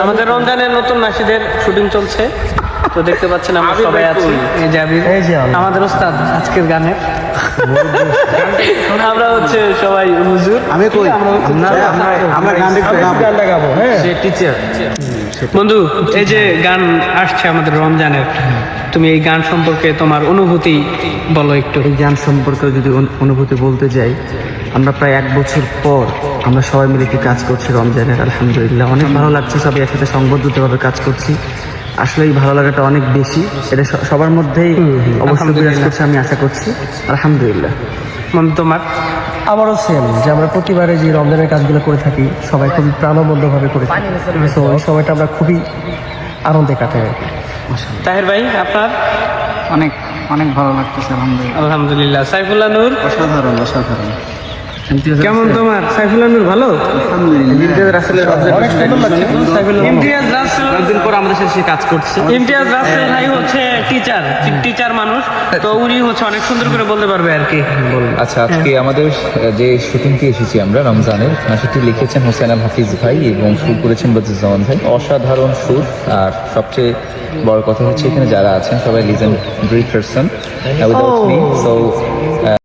আমাদের রমজানের নতুন নাশিদের শুটিং চলছে, তো দেখতে পাচ্ছেন আমরা সবাই আছি। এই জাবির আমাদের ওস্তাদ আজকের গানে। আমরা হচ্ছে সবাই হুজুর। আমি কই আমরা গান গাবো। হ্যাঁ, সে টিচার। বন্ধু, এই যে গান আসছে আমাদের রমজানের, তুমি এই গান সম্পর্কে তোমার অনুভূতি বলো একটু। এই গান সম্পর্কে যদি অনুভূতি বলতে যাই, আমরা প্রায় 1 বছর পর আমরা সবাই মিলে একটি কাজ করছি রমজানের। আলহামদুলিল্লাহ অনেক ভালো লাগছে, সবাই একসাথে সংবদ্ধভাবে কাজ করছি। আসলে এই ভালো লাগাটা অনেক বেশি, এটা সবার মধ্যেই অবশ্যই বিরাজ করছে, আমি আশা করছি। আলহামদুলিল্লাহ। তোমার? আমারও সেম, যে আমরা প্রতিবারে যে রমজানের কাজগুলো করে থাকি সবাই খুবই প্রাণবদ্ধভাবে করে থাকি। তো এই সময়টা আমরা খুবই আনন্দে কাটাই আর কি। তাহের ভাই, আপনার? অনেক অনেক ভালো লাগতেছে আলহামদুলিল্লাহ। আলহামদুলিল্লাহ। সাইফুল্লাহ নূর, অসাধারণ অসাধারণ। কেমন তোমার? সাইফুল্লাহ নূর ভালো? ইমতিয়াজ রাসেলের ইমতিয়াজ রাসেল অনেকদিন পর আমাদের সাথে সে কাজ করছে। ইমতিয়াজ রাসেল ভাই হচ্ছে টিচার মানুষ, তো উনি হচ্ছে অনেক সুন্দর করে বলতে পারবে আর কি। আচ্ছা, আজকে আমাদের যে শুটিংটি এসেছি আমরা রমজানের, সেটি লিখেছেন হোসেন আল হাফিজ ভাই এবং সুর করেছেন বদরুজ্জামান ভাই। অসাধারণ সুর, আর সবচেয়ে বড় কথা হচ্ছে এখানে যারা আছেন সবাই legendary person without me. So